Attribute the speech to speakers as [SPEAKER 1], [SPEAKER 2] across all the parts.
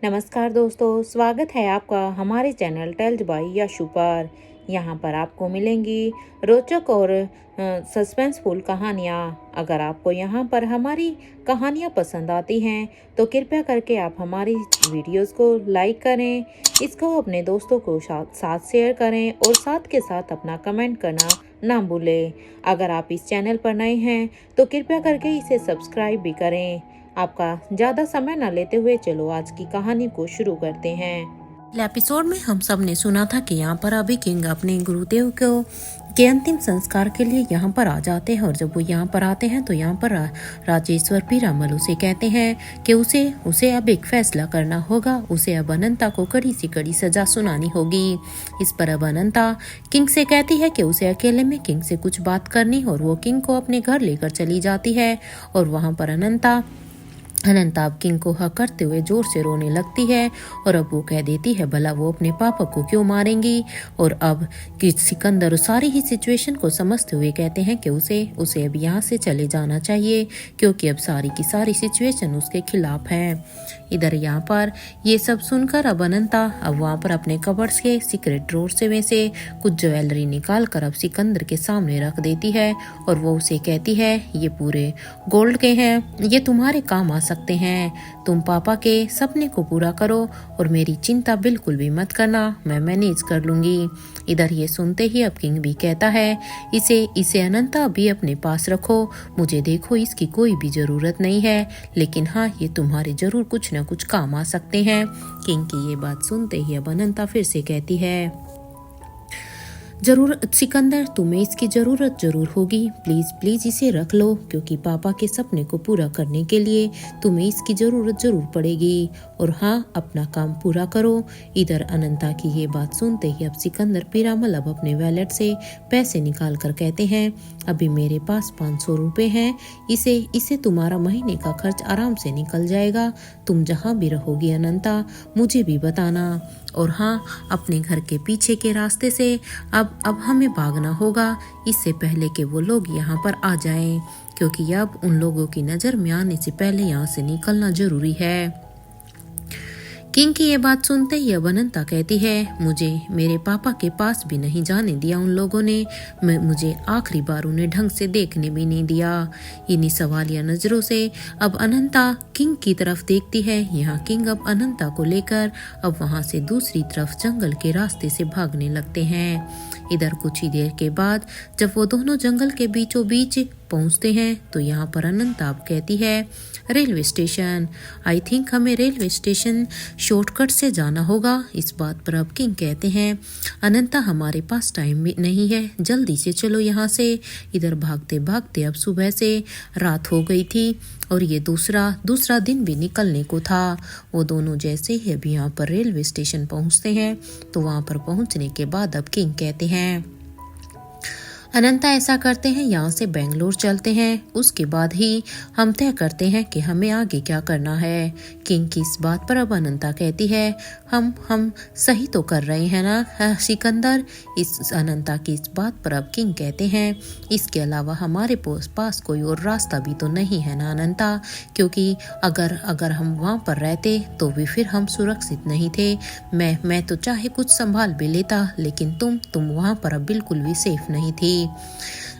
[SPEAKER 1] नमस्कार दोस्तों, स्वागत है आपका हमारे चैनल टेल्स बाय यशु पर। यहाँ पर आपको मिलेंगी रोचक और सस्पेंसफुल कहानियाँ। अगर आपको यहाँ पर हमारी कहानियाँ पसंद आती हैं तो कृपया करके आप हमारी वीडियोस को लाइक करें, इसको अपने दोस्तों को साथ शेयर करें और साथ के साथ अपना कमेंट करना ना भूलें। अगर आप इस चैनल पर नए हैं तो कृपया करके इसे सब्सक्राइब भी करें। आपका ज़्यादा समय न लेते हुए चलो आज की कहानी को शुरू करते हैं।
[SPEAKER 2] एपिसोड में हम सब ने सुना था कि यहाँ पर अभी किंग अपने गुरुदेव को के अंतिम संस्कार के लिए यहाँ पर आ जाते हैं और जब वो यहाँ पर आते हैं तो यहाँ पर राजेश्वर पीरामल उसे कहते हैं कि उसे अब एक फैसला करना होगा। उसे अब अनंता को कड़ी सी कड़ी सजा सुनानी होगी। इस पर अब अनंता किंग से कहती है कि उसे अकेले में किंग से कुछ बात करनी और वो किंग को अपने घर लेकर चली जाती है। और वहाँ पर अनंता अब किंग को हक करते हुए जोर से रोने लगती है और अब वो कह देती है भला वो अपने पापा को क्यों मारेंगी। और अब सिकंदर सारी ही सिचुएशन को समझते हुए कहते हैं कि उसे अब यहाँ से चले जाना चाहिए क्योंकि अब सारी की सारी सिचुएशन उसके खिलाफ है। इधर यहाँ पर ये सब सुनकर अब अनंता अब वहाँ पर अपने कबर्ड्स के सीक्रेट ड्रॉर में से कुछ ज्वेलरी निकाल कर अब सिकंदर के सामने रख देती है और वो उसे कहती है ये पूरे गोल्ड के हैं, ये तुम्हारे काम आ सकते हैं। तुम पापा के सपने को पूरा करो और मेरी चिंता बिल्कुल भी मत करना, मैं मैनेज कर लूंगी। इधर ये सुनते ही अब किंग भी कहता है इसे अनंता भी अपने पास रखो, मुझे देखो इसकी कोई भी जरूरत नहीं है, लेकिन हाँ ये तुम्हारे जरूर कुछ न कुछ काम आ सकते हैं। किंग की ये बात सुनते ही अब अनंता फिर से कहती है जरूर सिकंदर, तुम्हें इसकी जरूरत जरूर होगी, प्लीज प्लीज इसे रख लो क्योंकि पापा के सपने को पूरा करने के लिए तुम्हें इसकी जरूरत जरूर पड़ेगी। और हाँ अपना काम पूरा करो। इधर अनंता की ये बात सुनते ही अब सिकंदर पीरामल अब अपने वैलेट से पैसे निकाल कर कहते हैं अभी मेरे पास 500 रुपए हैं, इसे तुम्हारा महीने का खर्च आराम से निकल जाएगा। तुम जहाँ भी रहोगी अनंता मुझे भी बताना। और हाँ अपने घर के पीछे के रास्ते से अब हमें भागना होगा इससे पहले कि वो लोग यहाँ पर आ जाएं, क्योंकि अब उन लोगों की नज़र में आने से पहले यहाँ से निकलना जरूरी है। किंग की ये बात सुनते ही अब अनंता कहती है मुझे मेरे पापा के पास भी नहीं जाने दिया उन लोगों ने, मुझे आखिरी बार उन्हें ढंग से देखने भी नहीं दिया। इन्हीं सवालिया नजरों से अब अनंता किंग की तरफ देखती है। यहाँ किंग अब अनंता को लेकर अब वहाँ से दूसरी तरफ जंगल के रास्ते से भागने लगते हैं। इधर कुछ ही देर के बाद जब वो दोनों जंगल के बीचों बीच पहुंचते हैं तो यहाँ पर अनंता अब कहती है रेलवे स्टेशन, आई थिंक हमें रेलवे स्टेशन शॉर्टकट से जाना होगा। इस बात पर अब किंग कहते हैं अनंता हमारे पास टाइम भी नहीं है, जल्दी से चलो यहाँ से। इधर भागते भागते अब सुबह से रात हो गई थी और ये दूसरा दिन भी निकलने को था। वो दोनों जैसे ही अभी यहाँ पर रेलवे स्टेशन पहुँचते हैं तो वहाँ पर पहुँचने के बाद अब किंग कहते हैं अनंता ऐसा करते हैं यहाँ से बेंगलोर चलते हैं, उसके बाद ही हम तय करते हैं कि हमें आगे क्या करना है। किंग की इस बात पर अब अनंता कहती है हम सही तो कर रहे हैं ना सिकंदर। इस अनंता की इस बात पर अब किंग कहते हैं इसके अलावा हमारे पास कोई और रास्ता भी तो नहीं है ना अनंता, क्योंकि अगर हम वहाँ पर रहते तो भी फिर हम सुरक्षित नहीं थे। मैं तो चाहे कुछ संभाल भी लेता, लेकिन तुम वहाँ पर अब बिल्कुल भी सेफ नहीं थी।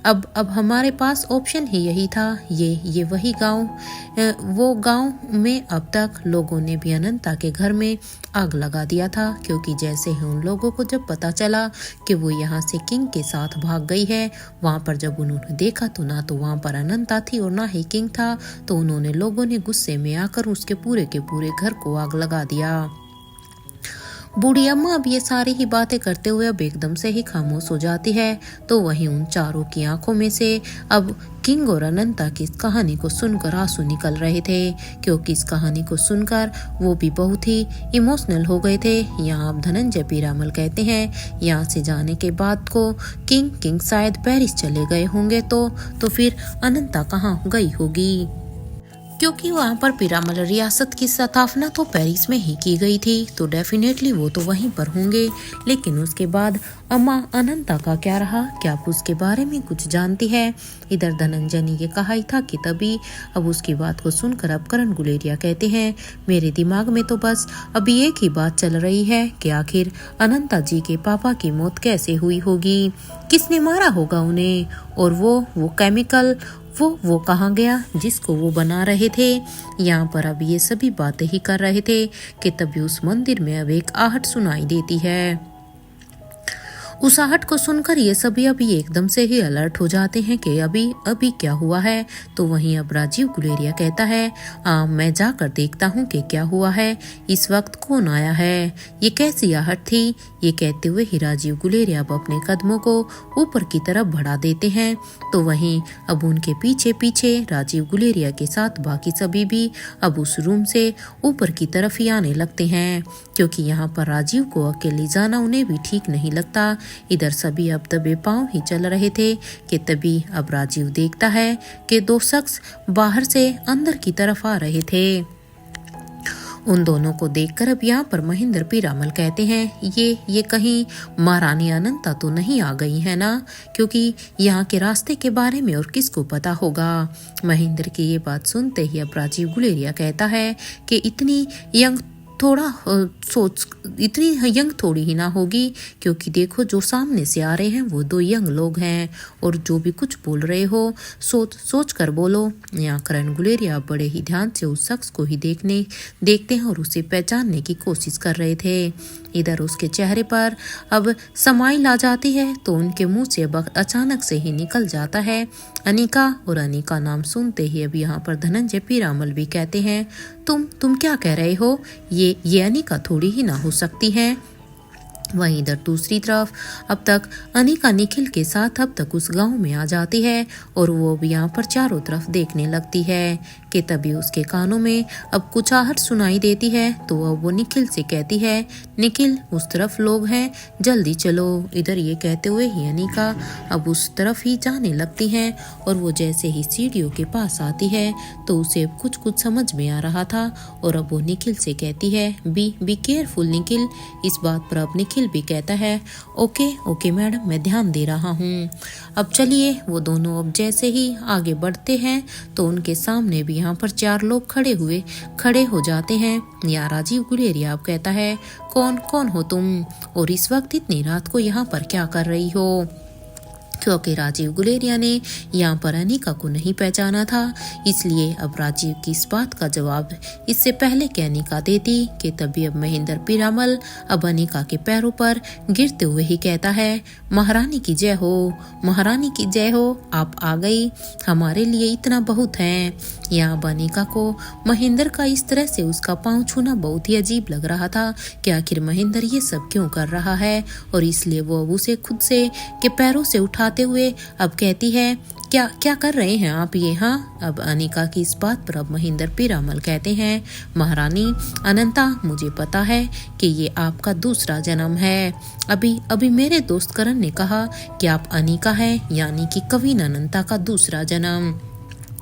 [SPEAKER 2] अब हमारे पास ऑप्शन ही यही था, ये वही वो गांव में अब तक लोगों ने भी अनंता के घर में आग लगा दिया था, क्योंकि जैसे ही उन लोगों को जब पता चला कि वो यहाँ से किंग के साथ भाग गई है, वहाँ पर जब उन्होंने देखा तो ना तो वहाँ पर अनंता थी और ना ही किंग था, तो उन्होंने लोगों ने गुस्से में आकर उसके पूरे के पूरे घर को आग लगा दिया। बूढ़ी अम्मा अब ये सारी ही बातें करते हुए अब एकदम से ही खामोश हो जाती है। तो वहीं उन चारों की आंखों में से अब किंग और अनंता की इस कहानी को सुनकर आंसू निकल रहे थे, क्योंकि इस कहानी को सुनकर वो भी बहुत ही इमोशनल हो गए थे। यहाँ अब धनंजय पीरामल कहते हैं यहाँ से जाने के बाद को किंग शायद पेरिस चले गए होंगे, तो फिर अनंता कहाँ गई होगी। क्योंकि वहाँ पर पिरामल रियासत की स्थापना तो पेरिस में ही की गई थी, तो डेफिनेटली वो तो वहीं पर होंगे। लेकिन उसके बाद अम्मा अनंता का क्या रहा, क्या आप उसके बारे में कुछ जानती है? इधर धनंजय ने ये कहा ही था कि तभी अब उसकी बात को सुनकर अब करण गुलेरिया कहते हैं, मेरे दिमाग में तो बस अभी एक ही बात चल रही है कि आखिर अनंता जी के पापा की मौत कैसे हुई होगी, किसने मारा होगा उन्हें, और वो केमिकल वो कहाँ गया जिसको वो बना रहे थे। यहाँ पर अब ये सभी बातें ही कर रहे थे कि तभी उस मंदिर में अब एक आहट सुनाई देती है। उस आहट को सुनकर ये सभी अभी एकदम से ही अलर्ट हो जाते हैं कि अभी अभी क्या हुआ है। तो वहीं अब राजीव गुलेरिया कहता है, मैं जाकर देखता हूँ कि क्या हुआ है, इस वक्त कौन आया है, ये कैसी आहट थी। ये कहते हुए ही राजीव गुलेरिया अब अपने कदमों को ऊपर की तरफ बढ़ा देते हैं। तो वहीं अब उनके पीछे पीछे राजीव गुलेरिया के साथ बाकी सभी भी अब उस रूम से ऊपर की तरफ ही आने लगते हैं, क्योंकि यहाँ पर राजीव को अकेले जाना उन्हें भी ठीक नहीं लगता। इधर सभी अब दबे पांव ही चल रहे थे कि तभी अब राजीव देखता है कि दो शख्स बाहर से अंदर की तरफ आ रहे थे। उन दोनों को देखकर अब यहाँ पर महेंद्र पीरामल कहते हैं, ये कहीं महारानी अनंता तो नहीं आ गई है ना, क्योंकि यहाँ के रास्ते के बारे में और किसको पता होगा। महेंद्र की ये बात सुनते ही अब राजीव गुलेरिया कहता है कि इतनी यंग थोड़ी ही ना होगी, क्योंकि देखो जो सामने से आ रहे हैं वो दो यंग लोग हैं, और जो भी कुछ बोल रहे हो सोच कर बोलो। यहाँ करण गुलेरिया बड़े ही ध्यान से उस शख्स को ही देखते हैं और उसे पहचानने की कोशिश कर रहे थे। इधर उसके चेहरे पर अब समाइल आ जाती है, तो उनके मुंह से अब अचानक से ही निकल जाता है अनिका, और अनिका नाम सुनते ही अब यहाँ पर धनंजय पीरामल भी कहते हैं, तुम क्या कह रहे हो, ये अनिका थोड़ी ही ना हो सकती है। वहीं इधर दूसरी तरफ अब तक अनिका निखिल के साथ अब तक उस गांव में आ जाती है, और वो अब यहाँ पर चारों तरफ देखने लगती है कि तभी उसके कानों में अब कुछ आहट सुनाई देती है। तो अब वो निखिल से कहती है, निखिल उस तरफ लोग हैं, जल्दी चलो। इधर ये कहते हुए ही अनिका अब उस तरफ ही जाने लगती है, और वो जैसे ही सीढ़ियों के पास आती है तो उसे कुछ समझ में आ रहा था, और अब वो निखिल से कहती है, बी केयरफुल निखिल। इस बात पर अब निखिल भी कहता है, ओके मैडम, मैं ध्यान दे रहा हूँ। अब चलिए, वो दोनों अब जैसे ही आगे बढ़ते हैं तो उनके सामने भी यहाँ पर चार लोग खड़े हो जाते हैं। यहाँ राजीव गुलेरिया अब कहता है, कौन हो तुम, और इस वक्त इतनी रात को यहाँ पर क्या कर रही हो? क्योंकि राजीव गुलेरिया ने यहाँ पर अनिका को नहीं पहचाना था, इसलिए अब राजीव की इस बात का जवाब इससे पहले कि अनिका देती कि तभी अब महेंद्र पीरामल अब अनिका के पैरों पर गिरते हुए ही कहता है, महारानी की जय हो, महारानी की जय हो, आप आ गई, हमारे लिए इतना बहुत है। यहाँ अनिका को महेंद्र का इस तरह से उसका पाँव छूना बहुत ही अजीब लग रहा था कि आखिर महेंद्र ये सब क्यों कर रहा है, और इसलिए वो अब उसे खुद से के पैरों से उठाते हुए अब कहती है, क्या कर रहे हैं आप ये? हाँ, अब अनिका की इस बात पर अब महेंद्र पीरामल कहते हैं, महारानी अनंता, मुझे पता है कि ये आपका दूसरा जन्म है। अभी मेरे दोस्त करण ने कहा कि आप अनिका हैं, यानी कि कविन अनंता का दूसरा जन्म,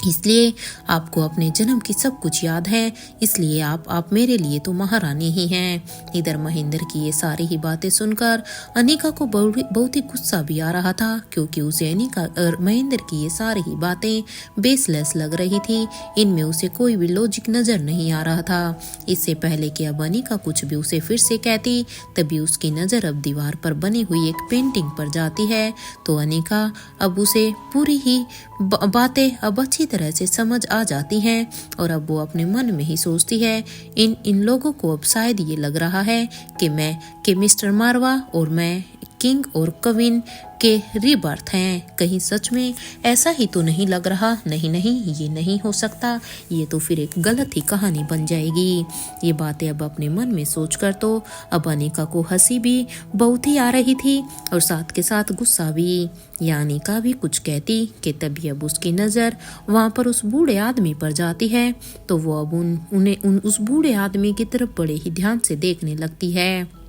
[SPEAKER 2] इसलिए आपको अपने जन्म की सब कुछ याद है, इसलिए आप मेरे लिए तो महारानी ही हैं। इधर महेंद्र की ये सारी ही बातें सुनकर अनिका को बहुत ही गुस्सा भी आ रहा था, क्योंकि उसे अनिका और महेंद्र की ये सारी ही बातें बेसलेस लग रही थी, इनमें उसे कोई भी लॉजिक नजर नहीं आ रहा था। इससे पहले कि अब अनिका कुछ भी उसे फिर से कहती, तभी उसकी नजर अब दीवार पर बनी हुई एक पेंटिंग पर जाती है। तो अनिका अब उसे पूरी ही बातें अब अच्छी तरह से समझ आ जाती हैं, और अब वो अपने मन में ही सोचती है, इन लोगों को अब शायद ये लग रहा है कि मिस्टर मारवा और मैं किंग और कविन के रीबर्थ हैं। कहीं सच में ऐसा ही तो नहीं लग रहा? नहीं, ये नहीं हो सकता, ये तो फिर एक गलत ही कहानी बन जाएगी। ये बातें अब अपने मन में सोचकर तो अब अनिका को हंसी भी बहुत ही आ रही थी, और साथ के साथ गुस्सा भी। या अनिका भी कुछ कहती कि तभी अब उसकी नज़र वहाँ पर उस बूढ़े आदमी पर जाती है, तो वो अब उस बूढ़े आदमी की तरफ बड़े ही ध्यान से देखने लगती है।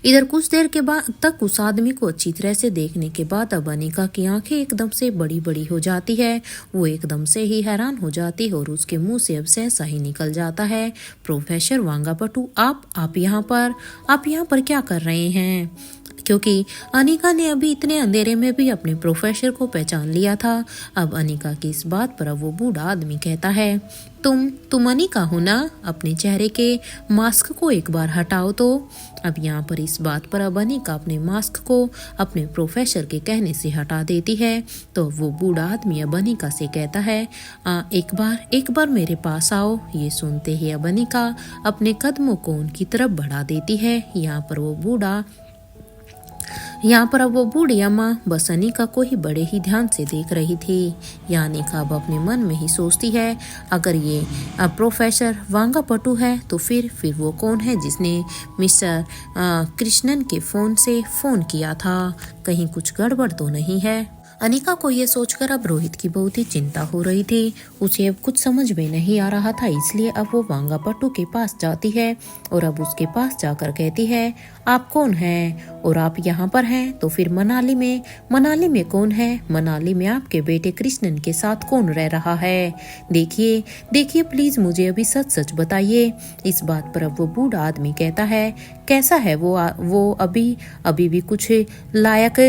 [SPEAKER 2] इधर कुछ देर के बाद तक उस आदमी को अच्छी तरह से देखने के बाद अब अनिका की आंखें एकदम से बड़ी बड़ी हो जाती है। वो एकदम से ही हैरान हो जाती है और उसके मुंह से अब सहसा ही निकल जाता है, प्रोफेसर वांगापट्टू आप यहाँ पर क्या कर रहे हैं? क्योंकि अनिका ने अभी इतने अंधेरे में भी अपने प्रोफेसर को पहचान लिया था। अब अनिका की इस बात पर अब वो बूढ़ा आदमी कहता है, तुम अनिका हो ना? अपने चेहरे के मास्क को एक बार हटाओ तो। अब यहाँ पर इस बात पर अब अनिका अपने मास्क को अपने प्रोफेसर के कहने से हटा देती है। तो वो बूढ़ा आदमी अब अनिका से कहता है, एक बार मेरे पास आओ। ये सुनते ही अब अनिका अपने कदमों को उनकी तरफ बढ़ा देती है। यहाँ पर अब वो बूढ़ी अम्मा बस अनिका को ही बड़े ही ध्यान से देख रही थी। या अनिका अब अपने मन में ही सोचती है, अगर ये प्रोफेसर वांगापट्टू है तो फिर वो कौन है जिसने मिस्टर कृष्णन के फ़ोन से फ़ोन किया था? कहीं कुछ गड़बड़ तो नहीं है? अनिका को ये सोचकर अब रोहित की बहुत ही चिंता हो रही थी। उसे अब कुछ समझ में नहीं आ रहा था, इसलिए अब वो वांगापट्टू के पास जाती है और अब उसके पास जाकर कहती है, आप कौन हैं और आप यहाँ पर हैं तो फिर मनाली में कौन है? मनाली में आपके बेटे कृष्णन के साथ कौन रह रहा है? देखिए प्लीज मुझे अभी सच बताइए। इस बात पर अब वो बूढ़ा आदमी कहता है, कैसा है वो अभी भी कुछ लायक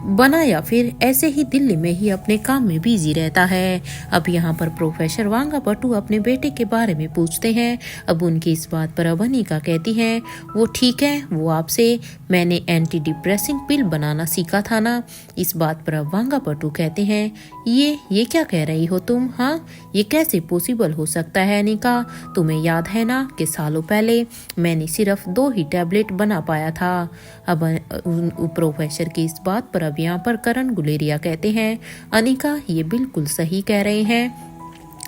[SPEAKER 2] बना या फिर ऐसे ही दिल्ली में ही अपने काम में बिजी रहता है? अब यहाँ पर प्रोफेसर वांगापट्टू अपने बेटे के बारे में पूछते हैं। अब उनकी इस बात पर अब अनिका कहती है, वो ठीक है, वो आपसे मैंने एंटी डिप्रेसिंग पिल बनाना सीखा था ना। इस बात पर अब वांगापट्टू कहते हैं, ये क्या कह रही हो तुम? हाँ, ये कैसे पॉसिबल हो सकता है अनिका? तुम्हें याद है ना कि सालों पहले मैंने सिर्फ 2 ही टैबलेट बना पाया था। अब प्रोफेसर की इस बात पर अब यहाँ पर करण गुलेरिया कहते हैं, अनिका ये बिल्कुल सही कह रहे हैं।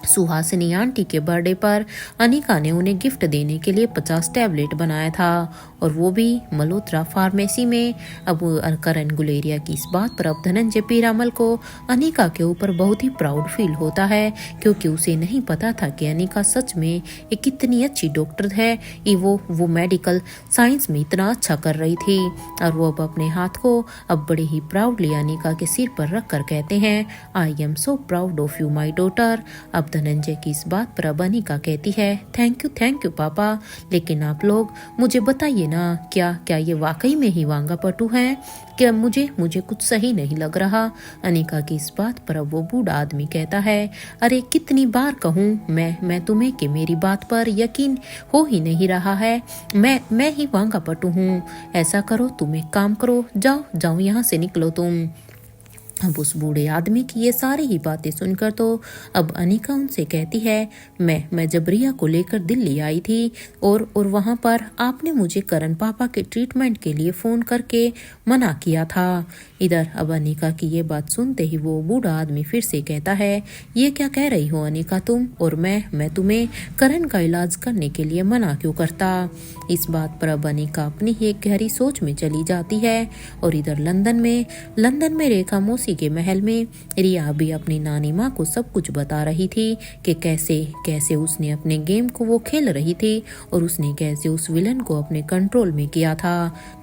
[SPEAKER 2] सुहासिनी आंटी के बर्थडे पर अनिका ने उन्हें गिफ्ट देने के लिए 50 टैबलेट बनाया था और वो भी मल्होत्रा फार्मेसी में। अब करण गुलेरिया की इस बात पर अब धनंजय पीरामल को अनिका के ऊपर बहुत ही प्राउड फील होता है, क्योंकि उसे नहीं पता था कि अनिका सच में एक कितनी अच्छी डॉक्टर है। वो मेडिकल साइंस में इतना अच्छा कर रही थी। और वो अब अपने हाथ को अब बड़े ही प्राउडली अनिका के सिर पर रख कर कहते हैं, आई am so proud of you my daughter. अब धनंजय की इस बात पर अब अनिका कहती है, थैंक यू पापा, लेकिन आप लोग मुझे बताइए ना, क्या ये वाकई में ही वांगापट्टू है? क्या मुझे कुछ सही नहीं लग रहा। अनिका की इस बात पर अब वो बूढ़ा आदमी कहता है, अरे कितनी बार कहूँ मैं तुम्हें कि मेरी बात पर यकीन हो ही नहीं रहा है। मैं ही वांगापट्टू हूँ। ऐसा करो, तुम एक काम करो, जाओ यहाँ से निकलो तुम। अब उस बूढ़े आदमी की ये सारी ही बातें सुनकर तो अब अनिका उनसे कहती है, मैं जब रिया को लेकर दिल्ली आई थी और वहाँ पर आपने मुझे करण पापा के ट्रीटमेंट के लिए फ़ोन करके मना किया था। इधर अब अनिका की ये बात सुनते ही वो बूढ़ा आदमी फिर से कहता है, ये क्या कह रही हो अनिका तुम? और मैं तुम्हें करण का इलाज करने के लिए मना क्यों करता? इस बात पर अब अनिका अपनी ही एक गहरी सोच में चली जाती है। और इधर लंदन में रेखा मौसी के महल में रिया भी अपनी नानी माँ को सब कुछ बता रही थी कि कैसे उसने अपने गेम को वो खेल रही थी और उसने कैसे उस विलन को अपने कंट्रोल में किया था।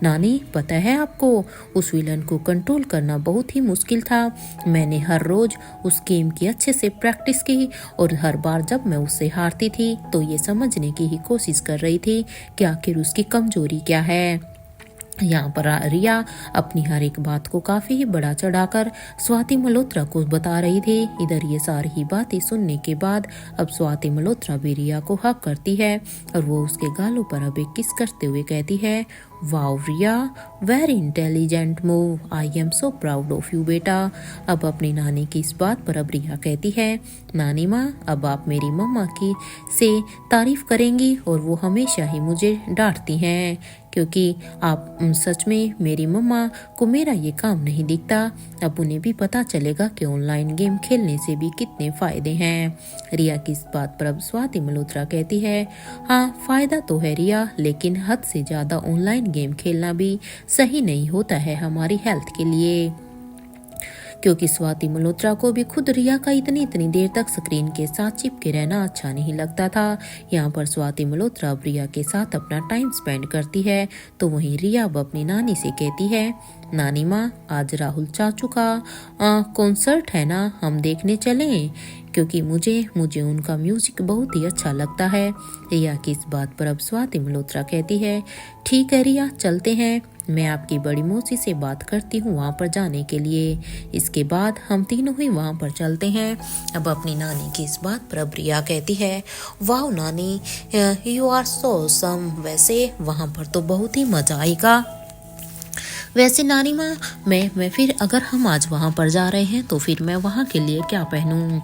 [SPEAKER 2] नानी, पता है आपको, उस विलन को कंट्रोल करना बहुत ही मुश्किल था। मैंने हर रोज उस गेम की अच्छे से प्रैक्टिस की और हर बार जब मैं उससे हारती थी तो ये समझने की ही कोशिश कर रही थी कि आखिर उसकी कमजोरी क्या है। यहाँ पर रिया अपनी हर एक बात को काफी ही बड़ा चढ़ाकर स्वाति मल्होत्रा को बता रही थी। इधर ये सारी ही बातें सुनने के बाद अब स्वाति मल्होत्रा भी रिया को हक करती है और वो उसके गालों पर अब एक किस करते हुए कहती है, wow Riya, very intelligent move, I am so proud of you बेटा। अब अपनी नानी की इस बात पर अब रिया कहती है, नानी माँ, अब आप मेरी मम्मा की से तारीफ करेंगी और वो हमेशा ही मुझे डांटती हैं क्योंकि आप सच में मेरी मम्मा को मेरा ये काम नहीं दिखता। अब उन्हें भी पता चलेगा कि ऑनलाइन गेम खेलने से भी कितने फायदे हैं। रिया की इस बात पर अब स्वाति मल्होत्रा कहती है, हाँ फायदा तो है रिया, लेकिन हद से ज्यादा ऑनलाइन गेम खेलना भी सही नहीं होता है हमारी हेल्थ के लिए। क्योंकि स्वाति मल्होत्रा को भी खुद रिया का इतनी देर तक स्क्रीन के साथ चिपके रहना अच्छा नहीं लगता था। यहाँ पर स्वाति मल्होत्रा अब रिया के साथ अपना टाइम स्पेंड करती है तो वहीं रिया अब अपनी नानी से कहती है, नानी माँ आज राहुल चाचू का कॉन्सर्ट है ना, हम देखने चलें, क्योंकि मुझे उनका म्यूजिक बहुत ही अच्छा लगता है। रिया की इस बात पर अब स्वाति मल्होत्रा कहती है, ठीक है रिया चलते हैं, मैं आपकी बड़ी मौसी से बात करती हूँ वहाँ पर जाने के लिए। इसके बाद हम तीनों ही वहाँ पर चलते हैं। अब अपनी नानी की इस बात पर अब रिया कहती है, वाह नानी यू आर सो ऑसम, वैसे वहाँ पर तो बहुत ही मजा आएगा। वैसे नानी माँ मैं फिर अगर हम आज वहाँ पर जा रहे हैं तो फिर मैं वहाँ के लिए क्या पहनूं?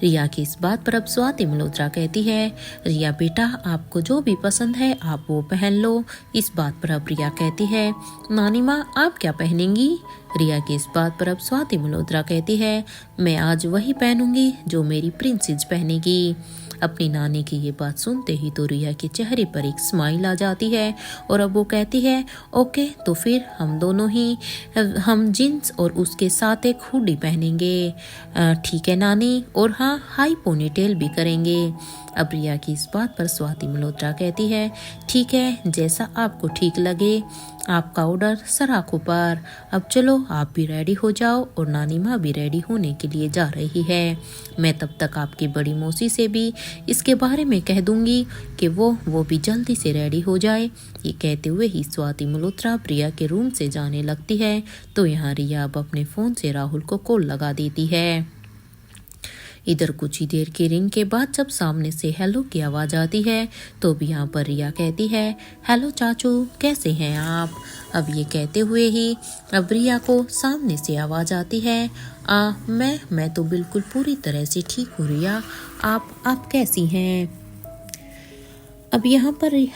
[SPEAKER 2] रिया की इस बात पर अब स्वाति मल्होत्रा कहती है, रिया बेटा आपको जो भी पसंद है आप वो पहन लो। इस बात पर अब रिया कहती है, नानी माँ आप क्या पहनेंगी? रिया की इस बात पर अब स्वाति मल्होत्रा कहती है, मैं आज वही पहनूंगी जो मेरी प्रिंसेस पहनेगी। अपनी नानी की ये बात सुनते ही तो रिया के चेहरे पर एक स्माइल आ जाती है और अब वो कहती है, ओके तो फिर हम दोनों ही हम जींस और उसके साथ एक हुडी पहनेंगे। ठीक है नानी, और हाँ हाई पोनीटेल भी करेंगे। अब रिया की इस बात पर स्वाति मल्होत्रा कहती है, ठीक है जैसा आपको ठीक लगे, आपका ऑर्डर सराखों पर। अब चलो आप भी रेडी हो जाओ और नानी माँ भी रेडी होने के लिए जा रही है। मैं तब तक आपकी बड़ी मौसी से भी इसके बारे में कह दूंगी कि वो भी जल्दी से रेडी हो जाए। ये कहते हुए ही स्वाति मल्होत्रा रिया के रूम से जाने लगती है तो यहाँ रिया अब अपने फ़ोन से राहुल को कॉल लगा देती है। इधर कुछ ही देर की रिंग के बाद जब सामने से हेलो की आवाज़ आती है तो भी यहाँ पर रिया कहती है, हेलो चाचू कैसे हैं आप? अब ये कहते हुए ही अब रिया को सामने से आवाज़ आती है, मैं तो बिल्कुल पूरी तरह से ठीक हूँ रिया, आप कैसी हैं? अब यहाँ पर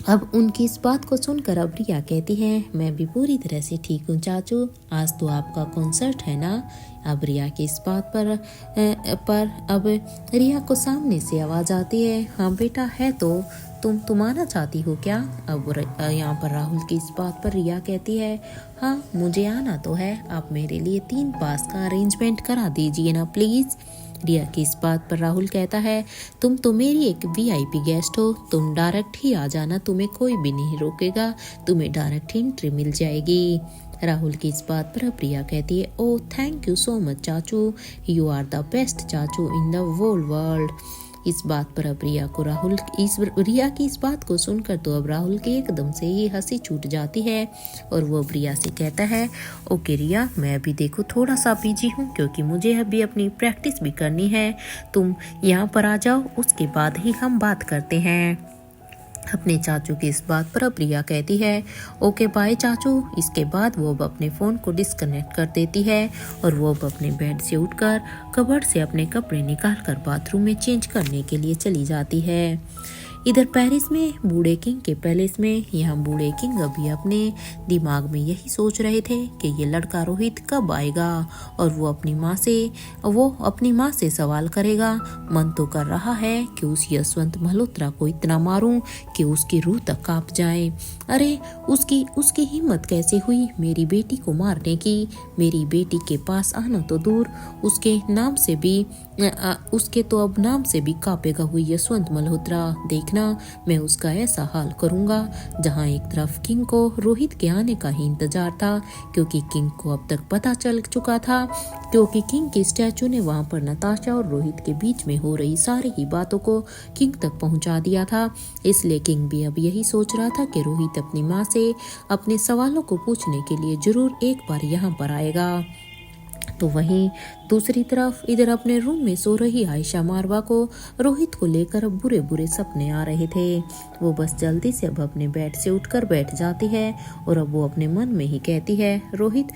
[SPEAKER 2] अब उनकी इस बात को सुनकर अब रिया कहती है, मैं भी पूरी तरह से ठीक हूँ चाचू, आज तो आपका कॉन्सर्ट है ना। अब रिया की इस बात पर अब रिया को सामने से आवाज़ आती है, हाँ बेटा है तो तुम आना चाहती हो क्या? अब यहाँ पर राहुल की इस बात पर रिया कहती है, हाँ मुझे आना तो है, आप मेरे लिए 3 पास का अरेंजमेंट करा दीजिए ना प्लीज़। रिया की इस बात पर राहुल कहता है, तुम तो मेरी एक वीआईपी गेस्ट हो, तुम डायरेक्ट ही आ जाना, तुम्हें कोई भी नहीं रोकेगा, तुम्हें डायरेक्ट एंट्री मिल जाएगी। राहुल की इस बात पर अब रिया कहती है, oh thank you so much चाचू, यू आर द बेस्ट चाचू इन द होल वर्ल्ड। इस बात पर अब रिया की इस बात को सुनकर तो अब राहुल की एकदम से ही हंसी छूट जाती है और वो अब रिया से कहता है, ओके रिया मैं अभी देखो थोड़ा सा बिजी हूँ क्योंकि मुझे अभी अपनी प्रैक्टिस भी करनी है, तुम यहाँ पर आ जाओ उसके बाद ही हम बात करते हैं। अपने चाचू की इस बात पर अब रिया कहती है, ओके बाय चाचू। इसके बाद वो अब अपने फ़ोन को डिस्कनेक्ट कर देती है और वो अब अपने बेड से उठकर कबर्ड से अपने कपड़े निकालकर बाथरूम में चेंज करने के लिए चली जाती है। इधर पेरिस में बूढ़े किंग के पैलेस में यहाँ बूढ़े किंग अभी अपने दिमाग में यही सोच रहे थे कि ये लड़का रोहित कब आएगा और वो अपनी माँ से सवाल करेगा। मन तो कर रहा है कि उस यशवंत मल्होत्रा को इतना मारूं कि उसकी रूह तक कांप जाए। अरे उसकी हिम्मत कैसे हुई मेरी बेटी को मारने की? मेरी बेटी के पास आना तो दूर, उसके तो अब नाम से भी कांपेगा हुई यशवंत मल्होत्रा। देखना मैं उसका ऐसा हाल करूंगा। जहां एक तरफ किंग को रोहित के आने का ही इंतजार था क्योंकि किंग को अब तक पता चल चुका था, क्योंकि किंग की स्टैचू ने वहां पर नताशा और रोहित के बीच में हो रही सारी ही बातों को किंग तक पहुंचा दिया था। इसलिए किंग भी अब यही सोच रहा था कि रोहित अपनी माँ से अपने सवालों को पूछने के लिए जरूर एक बार यहाँ पर आएगा। तो वहीं दूसरी तरफ इधर अपने रूम में सो रही आयशा मारवा को रोहित को लेकर अब बुरे बुरे सपने आ रहे थे। वो बस जल्दी से अब अपने बेड से उठकर बैठ जाती है और अब वो अपने मन में ही कहती है, रोहित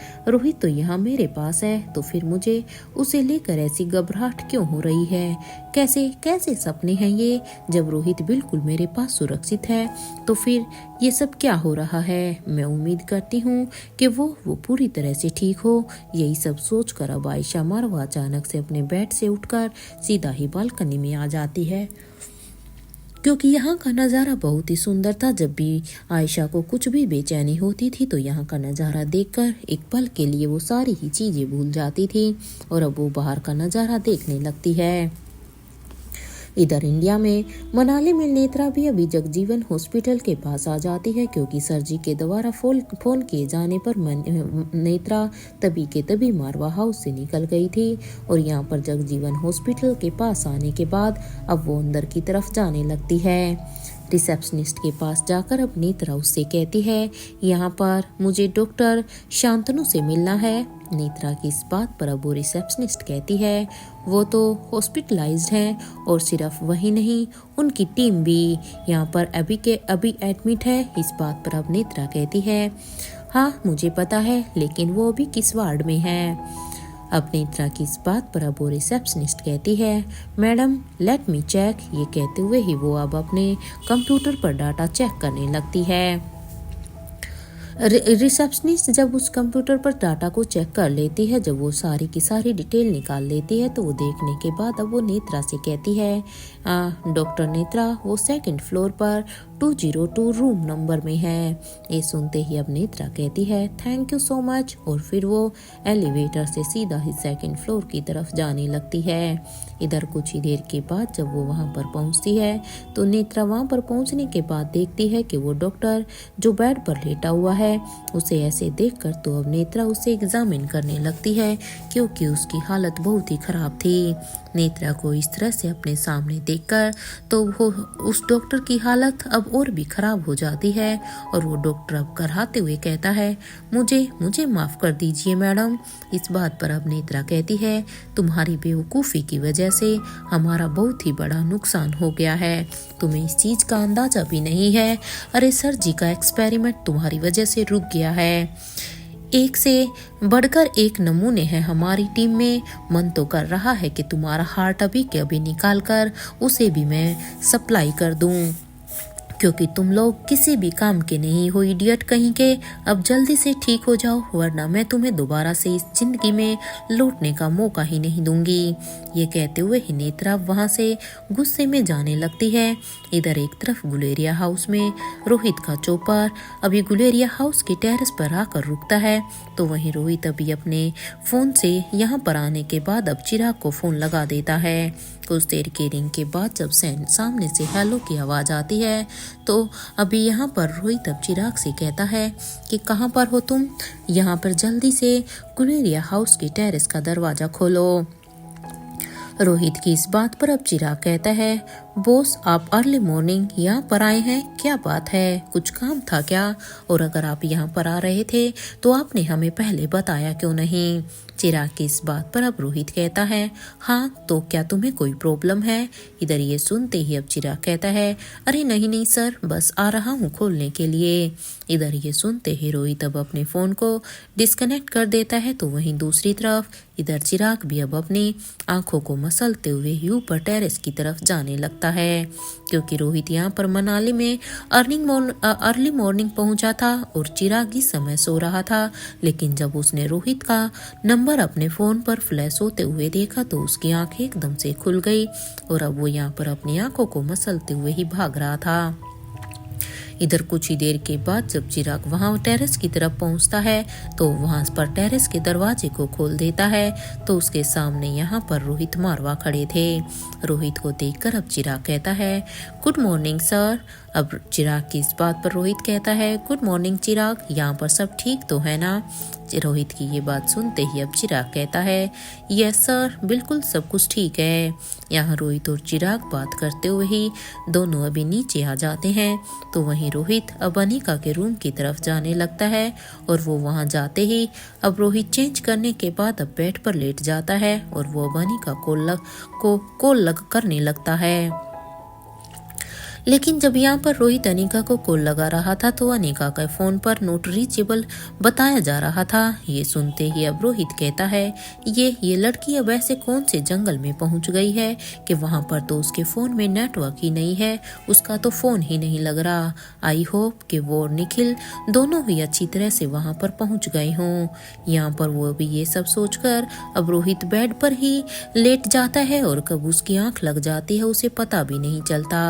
[SPEAKER 2] तो यहाँ मेरे पास है, तो फिर मुझे उसे लेकर ऐसी घबराहट क्यों हो रही है? कैसे सपने हैं ये? जब रोहित बिल्कुल मेरे पास सुरक्षित है तो फिर ये सब क्या हो रहा है? मैं उम्मीद करती हूँ कि वो पूरी तरह से ठीक हो। यही सब सोचकर अब आयशा मारवा अचानक से अपने बेड से उठकर सीधा ही बालकनी में आ जाती है। क्योंकि यहाँ का नज़ारा बहुत ही सुंदर था। जब भी आयशा को कुछ भी बेचैनी होती थी तो यहाँ का नज़ारा देखकर एक पल के लिए वो सारी ही चीज़ें भूल जाती थी और अब वो बाहर का नज़ारा देखने लगती है। इधर इंडिया में मनाली में नेत्रा भी अभी जगजीवन हॉस्पिटल के पास आ जाती है, क्योंकि सर जी के द्वारा फोन किए जाने पर नेत्रा तभी के तभी मारवा हाउस से निकल गई थी और यहाँ पर जगजीवन हॉस्पिटल के पास आने के बाद अब वो अंदर की तरफ जाने लगती है। रिसेप्शनिस्ट के पास जाकर अब नेत्रा उससे कहती है, यहाँ पर मुझे डॉक्टर शांतनु से मिलना है। नेत्रा की इस बात पर अब वो रिसेप्शनिस्ट कहती है, वो तो हॉस्पिटलाइज्ड हैं और सिर्फ वही नहीं, उनकी टीम भी यहाँ पर अभी एडमिट है। इस बात पर अब नेत्रा कहती है, हाँ मुझे पता है, लेकिन वो अभी किस वार्ड में है। अब नेत्रा की इस बात पर अब वो रिसेप्शनिस्ट कहती है, मैडम लेट मी चेक। ये कहते हुए ही वो अब अपने कंप्यूटर पर डाटा चेक करने लगती है। रिसेप्शनिस्ट जब उस कंप्यूटर पर डाटा को चेक कर लेती है, जब वो सारी की सारी डिटेल निकाल लेती है, तो वो देखने के बाद अब वो नेत्रा से कहती है, डॉक्टर नेत्रा वो सेकंड फ्लोर पर 202 रूम नंबर में है। ये सुनते ही अब नेत्रा कहती है, थैंक यू सो मच, और फिर वो एलिवेटर से सीधा ही सेकंड फ्लोर की तरफ जाने लगती है। इधर कुछ ही देर के बाद जब वो वहाँ पर पहुँचती है तो नेत्रा वहाँ पर पहुँचने के बाद देखती है कि वो डॉक्टर जो बेड पर लेटा हुआ है, उसे ऐसे देखकर तो अब नेत्रा उसे एग्जामिन करने लगती है, क्योंकि उसकी हालत बहुत ही खराब थी। नेत्रा को इस तरह से अपने सामने देखकर तो वो उस डॉक्टर की हालत अब और भी खराब हो जाती है और वो डॉक्टर अब कराते हुए कहता है, मुझे माफ कर दीजिए मैडम। इस बात पर अब नेत्रा कहती है, तुम्हारी बेवकूफ़ी की वजह से हमारा बहुत ही बड़ा नुकसान हो गया है, तुम्हें इस चीज का अंदाजा भी नहीं है। अरे सर जी का एक्सपेरिमेंट तुम्हारी वजह से रुक गया है। एक से बढ़कर एक नमूने हैं हमारी टीम में। मन तो कर रहा है कि तुम्हारा हार्ट अभी के अभी निकाल कर उसे भी मैं सप्लाई कर दूं, क्योंकि तुम लोग किसी भी काम के नहीं हो, इडियट कहीं के। अब जल्दी से ठीक हो जाओ, वरना मैं तुम्हें दोबारा से इस जिंदगी में लौटने का मौका ही नहीं दूंगी। ये कहते हुए ही नेत्रा वहां से गुस्से में जाने लगती है। इधर एक तरफ गुलेरिया हाउस में रोहित का चौपर अभी गुलेरिया हाउस के टेरेस पर आकर रुकता है, तो वहीं रोहित अभी अपने फोन से यहाँ पर आने के बाद अब चिराग को फोन लगा देता है। कुछ देर के रिंग के बाद जब सामने से हेलो की आवाज़ आती है, तो अभी यहाँ पर रोहित अब चिराग से कहता है कि कहाँ पर हो तुम, यहाँ पर जल्दी से गुलेरिया हाउस के टेरेस का दरवाज़ा खोलो। रोहित की इस बात पर अब चिराग कहता है, बॉस आप अर्ली मॉर्निंग यहाँ पर आए हैं, क्या बात है, कुछ काम था क्या? और अगर आप यहाँ पर आ रहे थे तो आपने हमें पहले बताया क्यों नहीं? चिराग की इस बात पर अब रोहित कहता है, हाँ तो क्या तुम्हें कोई प्रॉब्लम है? इधर ये सुनते ही अब चिराग कहता है, अरे नहीं सर, बस आ रहा हूँ खोलने के लिए। इधर ये सुनते ही रोहित अब अपने फ़ोन को डिस्कनेक्ट कर देता है, तो वहीं दूसरी तरफ इधर चिराग भी अब अपनी आंखों को मसलते हुए ही ऊपर टेरेस की तरफ जाने लगता है, क्योंकि रोहित यहाँ पर मनाली में अर्ली मॉर्निंग पहुंचा था और चिराग इस समय सो रहा था। लेकिन जब उसने रोहित का नंबर अपने फ़ोन पर फ्लैश होते हुए देखा तो उसकी आंखें एकदम से खुल गई और अब वो यहाँ पर अपनी आंखों को मसलते हुए ही भाग रहा था। इधर कुछ ही देर के बाद जब चिराग वहां टेरेस की तरफ पहुंचता है तो वहां पर टेरेस के दरवाजे को खोल देता है, तो उसके सामने यहाँ पर रोहित मारवा खड़े थे। रोहित को देखकर अब चिराग कहता है, गुड मॉर्निंग सर। अब चिराग की इस बात पर रोहित कहता है, गुड मॉर्निंग चिराग, यहाँ पर सब ठीक तो है ना? रोहित की ये बात सुनते ही अब चिराग कहता है, यस सर, बिल्कुल सब कुछ ठीक है। यहाँ रोहित और चिराग बात करते हुए ही दोनों अभी नीचे आ जाते हैं, तो वहीं रोहित अब अनिका के रूम की तरफ जाने लगता है और वो वहाँ जाते ही अब रोहित चेंज करने के बाद अब बेड पर लेट जाता है और वो अब अनिका को कॉल करने लगता है। लेकिन जब यहाँ पर रोहित अनिका को कॉल लगा रहा था तो अनिका का फोन पर नॉट रीचेबल बताया जा रहा था। ये सुनते ही अब रोहित कहता है, ये लड़की अब ऐसे कौन से जंगल में पहुंच गई है कि वहां पर तो उसके फोन में नेटवर्क ही नहीं है, उसका तो फोन ही नहीं लग रहा। आई होप कि वो और निखिल दोनों ही अच्छी तरह से वहां पर पहुंच गए हों। यहाँ पर वो भी ये सब सोचकर अब रोहित बेड पर ही लेट जाता है और कब उसकी आंख लग जाती है उसे पता भी नहीं चलता।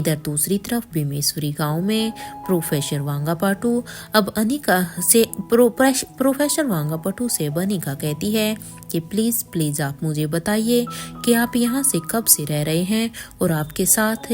[SPEAKER 2] इधर दूसरी तरफ भीमेश्वरी गांव में प्रोफेसर वांगापाटू अब अनिका से प्रोफेसर वांगापाटू से अब अनिका कहती है कि प्लीज़ आप मुझे बताइए कि आप यहाँ से कब से रह रहे हैं और आपके साथ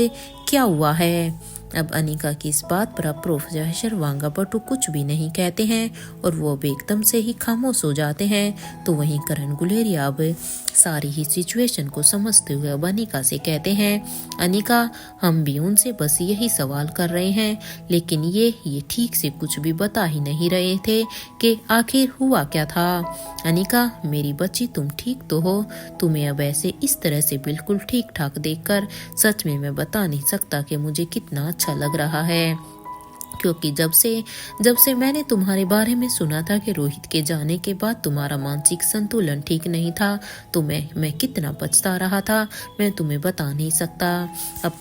[SPEAKER 2] क्या हुआ है। अब अनिका की इस बात पर अब प्रोफेसर वांगापाटू कुछ भी नहीं कहते हैं और वो अब एकदम से ही खामोश हो जाते हैं। तो वहीं करण गुलेरिया अब सारी ही सिचुएशन को समझते हुए अब अनिका से कहते हैं, अनिका हम भी उनसे बस यही सवाल कर रहे हैं, लेकिन ये ठीक से कुछ भी बता ही नहीं रहे थे कि आखिर हुआ क्या था। अनिका मेरी बच्ची तुम ठीक तो हो? तुम्हें अब ऐसे इस तरह से बिल्कुल ठीक ठाक देखकर सच में मैं बता नहीं सकता कि मुझे कितना अच्छा लग रहा है, क्योंकि जब से मैंने तुम्हारे बारे में सुना था कि रोहित के जाने के बाद तुम्हारा मानसिक संतुलन ठीक नहीं था, तो मैं कितना पछता रहा था मैं तुम्हें बता नहीं सकता।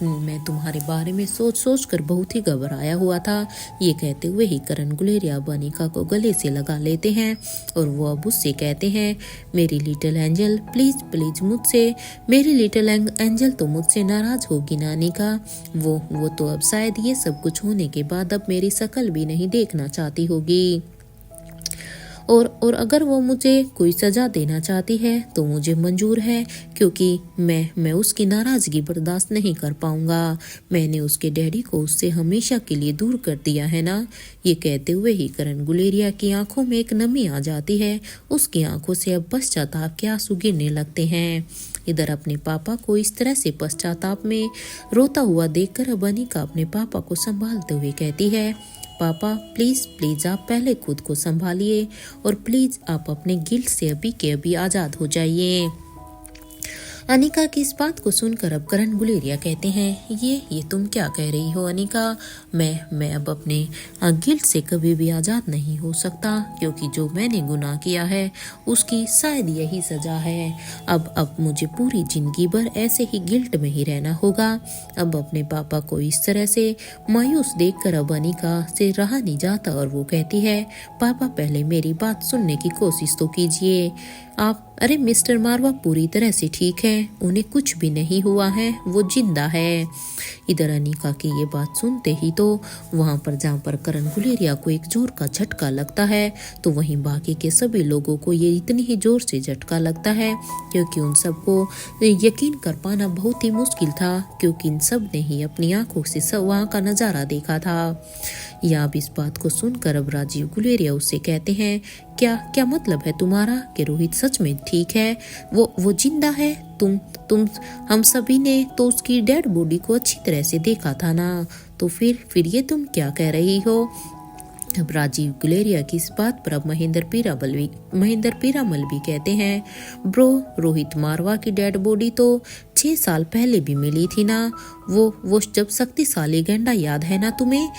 [SPEAKER 2] मैं तुम्हारे बारे में सोच कर बहुत ही घबराया हुआ था। ये कहते हुए ही करण गुलेरिया अनिका को गले से लगा लेते हैं और वो अब उससे कहते हैं, मेरी लिटिल एंजल प्लीज मुझसे, मेरी लिटिल एंजल तो मुझसे नाराज होगी ना अनिका। वो तो अब शायद ये सब कुछ होने के बाद अब मेरी शक्ल भी नहीं देखना चाहती होगी, और अगर वो मुझे कोई सजा देना चाहती है तो मुझे मंजूर है, क्योंकि मैं उसकी नाराजगी बर्दाश्त नहीं कर पाऊंगा। मैंने उसके डैडी को उससे हमेशा के लिए दूर कर दिया है ना। ये कहते हुए ही करण गुलेरिया की आंखों में एक नमी आ जाती है। उसकी आंखों से अब पश्चाताप के आंसू गिरने लगते हैं। इधर अपने पापा को इस तरह से पश्चाताप में रोता हुआ देखकर अब अनिका अपने पापा को संभालते हुए कहती है, पापा प्लीज आप पहले खुद को संभालिए और प्लीज आप अपने गिल्ट से अभी के अभी आजाद हो जाइए। अनिका की इस बात को सुनकर अब करण गुलेरिया कहते हैं, ये तुम क्या कह रही हो अनिका? मैं अब अपने गिल्ट से कभी भी आज़ाद नहीं हो सकता, क्योंकि जो मैंने गुनाह किया है उसकी शायद यही सजा है। अब मुझे पूरी जिंदगी भर ऐसे ही गिल्ट में ही रहना होगा। अब अपने पापा को इस तरह से मायूस देखकर अब अनिका से रहा नहीं जाता और वो कहती है, पापा पहले मेरी बात सुनने की कोशिश तो कीजिए। अरे मिस्टर मारवा पूरी तरह से ठीक है, उन्हें कुछ भी नहीं हुआ है, वो जिंदा है। इधर अनिका की ये बात सुनते ही तो वहां पर जहाँ पर करण गुलेरिया को एक जोर का झटका लगता है, तो वहीं बाकी के सभी लोगों को ये इतनी ही जोर से झटका लगता है, क्योंकि उन सबको यकीन कर पाना बहुत ही मुश्किल था, क्योंकि इन सब ने ही अपनी आंखों से सब वहाँ का नजारा देखा था। या अब इस बात को सुनकर अब राजीव गुलेरिया उससे कहते हैं, क्या मतलब है तुम्हारा कि रोहित सच में ठीक है, वो जिंदा है? तुम हम सभी ने तो उसकी डेड बॉडी को अच्छी तरह से देखा था ना, तो फिर ये तुम क्या कह रही हो? अब राजीव गुलेरिया की इस बात पर अब महेंद्र पीरामल भी कहते हैं, ब्रो रोहित मारवा की डेड बॉडी तो 6 साल पहले भी मिली थी ना। वो जब शक्तिशाली गेंडा याद है ना तुम्हें?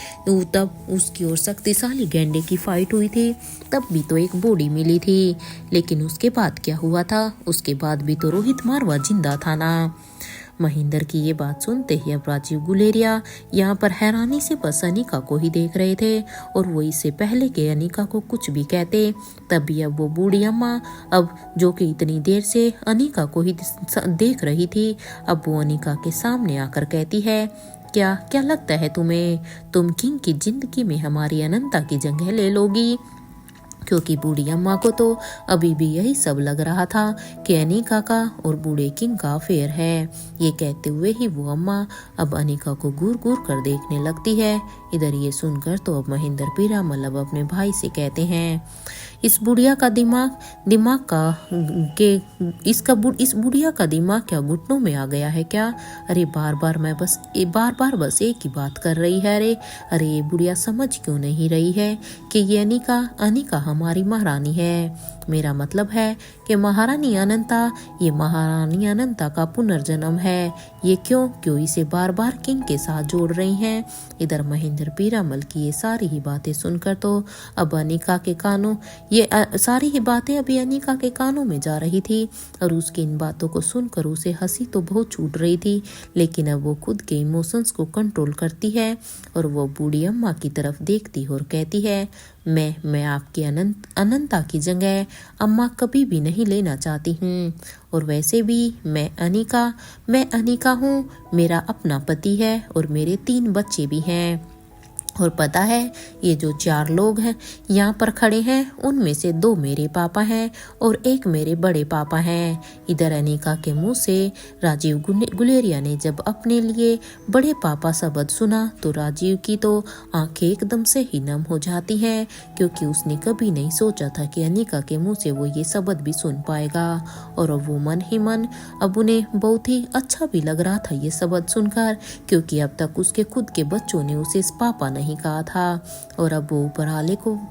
[SPEAKER 2] तब उसकी और शक्तिशाली गेंडे की फाइट हुई थी, तब भी तो एक बॉडी मिली थी। लेकिन उसके बाद क्या हुआ था? उसके बाद भी तो रोहित मारवा जिंदा था ना। महेंद्र की ये बात सुनते ही अब राजीव गुलेरिया यहाँ पर हैरानी से बस अनिका को ही देख रहे थे, और वो इससे पहले के अनिका को कुछ भी कहते, तभी अब वो बूढ़ी अम्मा अब जो कि इतनी देर से अनिका को ही देख रही थी, अब वो अनिका के सामने आकर कहती है, क्या लगता है तुम्हें, तुम किंग की जिंदगी में हमारी अनंता की जगह ले लोगी? क्योंकि बूढ़ी अम्मा को तो अभी भी यही सब लग रहा था कि अनिका का और बूढ़े किंग का अफेयर है। ये कहते हुए ही वो अम्मा अब अनिका को घूर कर देखने लगती है। इधर ये सुनकर तो अब महेंद्र पीरामल अब अपने भाई से कहते हैं, इस बुढ़िया का दिमाग क्या घुटनों में आ गया है क्या? अरे बार बार बस एक ही बात कर रही है। अरे ये बुढ़िया समझ क्यों नहीं रही है कि ये अनिका हमारी महारानी है। मेरा मतलब है कि महारानी अनंता का पुनर्जन्म है। ये क्यों इसे बार बार किंग के साथ जोड़ रही हैं? इधर महेंद्र पीरामल की ये सारी ही बातें सुनकर तो अब अनिका के कानों सारी ही बातें अभी अनिका के कानों में जा रही थी, और उसकी इन बातों को सुनकर उसे हंसी तो बहुत छूट रही थी, लेकिन अब वो खुद के इमोशंस को कंट्रोल करती है और वो बूढ़ी अम्मा की तरफ देखती और कहती है, मैं आपकी अनंता की जगह अम्मा कभी भी नहीं लेना चाहती हूँ। और वैसे भी मैं अनिका हूँ, मेरा अपना पति है और मेरे 3 बच्चे भी हैं। और पता है, ये जो 4 लोग हैं यहाँ पर खड़े हैं, उनमें से 2 मेरे पापा हैं और 1 मेरे बड़े पापा हैं। इधर अनिका के मुंह से राजीव गुलेरिया ने जब अपने लिए बड़े पापा शब्द सुना तो राजीव की तो आंखें एकदम से ही नम हो जाती हैं, क्योंकि उसने कभी नहीं सोचा था कि अनिका के मुंह से वो ये शब्द भी सुन पाएगा। और अब वो मन ही मन अब उन्हें बहुत ही अच्छा भी लग रहा था ये शब्द सुनकर, क्योंकि अब तक उसके खुद के बच्चों ने उसे पापा नहीं कहा था। और अब वो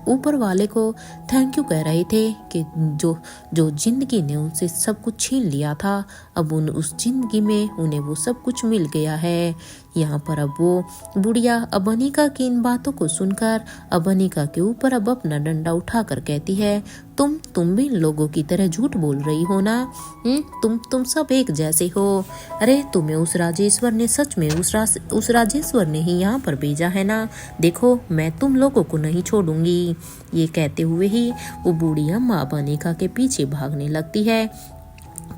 [SPEAKER 2] ऊपर वाले को थैंक यू कह रहे थे कि जो जिंदगी ने उनसे सब कुछ छीन लिया था, अब उस जिंदगी में उन्हें वो सब कुछ मिल गया है। यहाँ पर अब वो बुढ़िया अब अनिका की इन बातों को सुनकर अब अनिका के ऊपर अब अपना डंडा उठाकर कहती है, तुम भी इन लोगों की तरह झूठ बोल रही हो ना? तुम सब एक जैसे हो। अरे तुम्हें उस राजेश्वर ने सच में उस राजेश्वर ने ही यहाँ पर भेजा है ना? देखो मैं तुम लोगों को नहीं छोड़ूंगी। ये कहते हुए ही वो बूढ़ी अम्मा अब अनिका के पीछे भागने लगती है।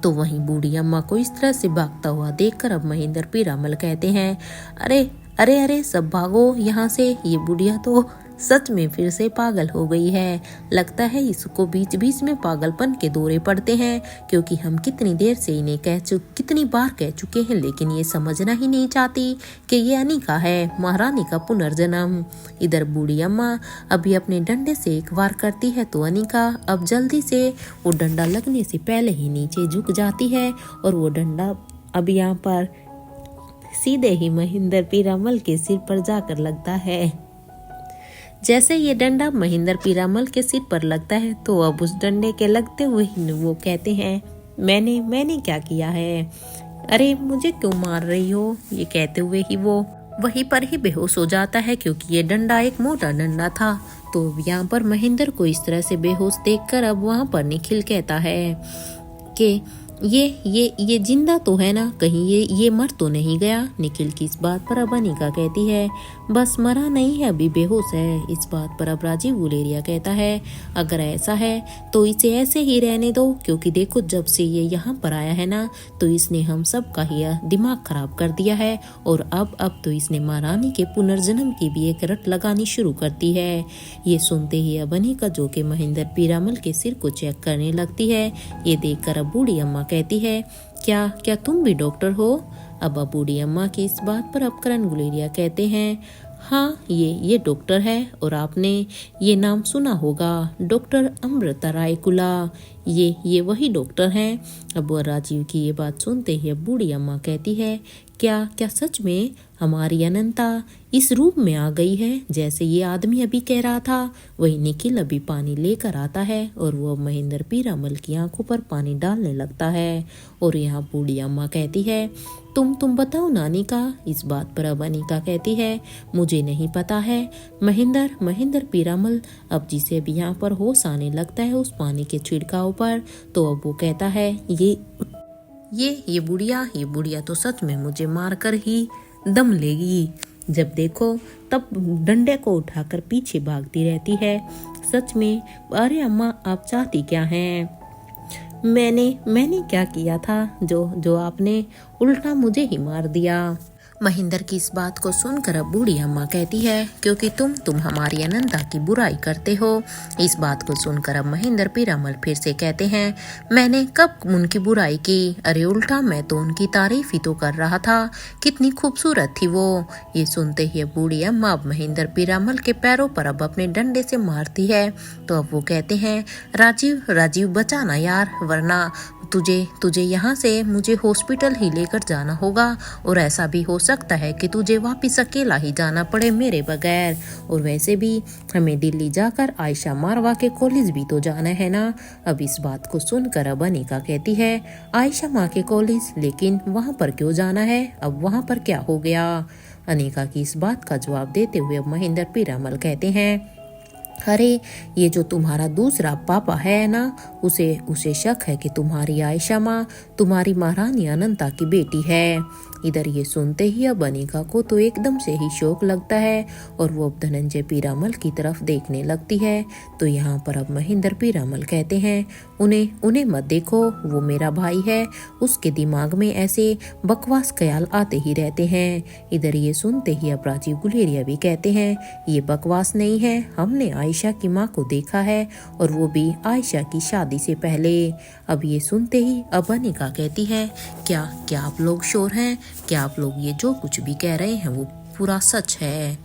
[SPEAKER 2] तो वहीं बूढ़ी अम्मा को इस तरह से भागता हुआ देखकर अब महेंद्र पीरामल कहते हैं, अरे अरे अरे सब भागो यहाँ से, ये बुढ़िया तो सच में फिर से पागल हो गई है। लगता है इसको बीच बीच में पागलपन के दौरे पड़ते हैं, क्योंकि हम कितनी देर से इन्हें कितनी बार कह चुके हैं, लेकिन ये समझना ही नहीं चाहती कि ये अनिका है, महारानी का पुनर्जन्म। इधर बूढ़ी अम्मा अभी अपने डंडे से एक वार करती है तो अनिका अब जल्दी से वो डंडा लगने से पहले ही नीचे झुक जाती है और वो डंडा अब यहाँ पर सीधे ही महेंद्र पीरामल के सिर पर जाकर लगता है। जैसे ये डंडा महेंद्र पीरामल के सिर पर लगता है तो अब उस डंडे के लगते हुए ही वो कहते हैं, मैंने क्या किया है? अरे मुझे क्यों मार रही हो? ये कहते हुए ही वो वहीं पर ही बेहोश हो जाता है, क्योंकि ये डंडा एक मोटा डंडा था। तो यहाँ पर महेंद्र को इस तरह से बेहोश देखकर अब वहाँ पर निखिल कहता है कि ये जिंदा तो है ना, कहीं ये मर तो नहीं गया? निखिल की इस बात पर अब अनिका कहती है, बस मरा नहीं है, अभी बेहोश है। इस बात पर अब राजीव गुलेरिया कहता है, अगर ऐसा है तो इसे ऐसे ही रहने दो, क्योंकि देखो जब से ये यहाँ पर आया है ना तो इसने हम सब का ही दिमाग खराब कर दिया है, और अब तो इसने महारानी के पुनर्जन्म की भी एक रट लगानी शुरू कर दी है। ये सुनते ही अब अनिका जो कि महेंद्र पीरामल के सिर को चेक करने लगती है, ये देखकर अब बूढ़ी अम्मा कहती है, क्या तुम भी डॉक्टर हो? अब बूढ़ी अम्मा की इस बात पर अब करण गुलेरिया कहते हैं, हाँ ये डॉक्टर है, और आपने ये नाम सुना होगा, डॉक्टर अमृता राय कुला, ये वही डॉक्टर हैं। अब राजीव की ये बात सुनते ही अब बूढ़ी अम्मा कहती है, क्या सच में हमारी अनंता इस रूप में आ गई है जैसे ये आदमी अभी कह रहा था? वही निखिल अभी पानी लेकर आता है और वो महेंद्र पीरामल की आंखों पर पानी डालने लगता है। और यहाँ बूढ़ी अम्मा कहती है, तुम बताओ नानी का। इस बात पर अब अनिका कहती है, मुझे नहीं पता है। महेंद्र पीरामल अब जिसे भी यहाँ पर होश आने लगता है उस पानी के छिड़काव पर, तो अब वो कहता है, ये बुढ़िया तो सच में मुझे मारकर ही दम लेगी। जब देखो तब डंडे को उठाकर पीछे भागती रहती है। सच में, अरे अम्मा आप चाहती क्या हैं? मैंने क्या किया था जो आपने उल्टा मुझे ही मार दिया? महेंद्र की इस बात को सुनकर अब बूढ़ी अम्मा कहती है, क्योंकि तुम हमारी अनंता की बुराई करते हो। इस बात को सुनकर अब महेंद्र पीरामल फिर से कहते हैं, मैंने कब उनकी बुराई की? अरे उल्टा मैं तो उनकी तारीफ ही तो कर रहा था, कितनी खूबसूरत थी वो। ये सुनते ही अब बूढ़ी अम्मा अब महेंद्र पीरामल के पैरों पर अब अपने डंडे से मारती है। तो अब वो कहते हैं, राजीव बचाना यार, वरना तुझे यहाँ से मुझे हॉस्पिटल ही लेकर जाना होगा, और ऐसा भी हो सकता है कि तुझे वापस अकेला ही जाना पड़े मेरे बगैर। और वैसे भी हमें दिल्ली जाकर आयशा मारवा के कॉलेज भी तो जाना है ना। अब इस बात को सुनकर अब अनिका कहती है, आयशा माँ के कॉलेज? लेकिन वहाँ पर क्यों जाना है? अब वहाँ पर क्या हो गया? अनिका की इस बात का जवाब देते हुए अब महेंद्र पीरामल कहते हैं, अरे ये जो तुम्हारा दूसरा पापा है ना, उसे शक है कि तुम्हारी आयशा माँ तुम्हारी महारानी अनंता की बेटी है। इधर ये सुनते ही अब अनिका को तो एकदम से ही शौक लगता है और वो अब धनंजय पीरामल की तरफ देखने लगती है। तो यहाँ पर अब महेंद्र पीरामल कहते हैं, उन्हें मत देखो, वो मेरा भाई है, उसके दिमाग में ऐसे बकवास ख्याल आते ही रहते हैं। इधर ये सुनते ही अब राजीव गुलेरिया भी कहते हैं, ये बकवास नहीं है, हमने आयशा की माँ को देखा है और वो भी आयशा की शादी से पहले। अब ये सुनते ही अब अनिका कहती है, क्या आप लोग श्योर हैं? क्या आप लोग ये जो कुछ भी कह रहे हैं वो पूरा सच है?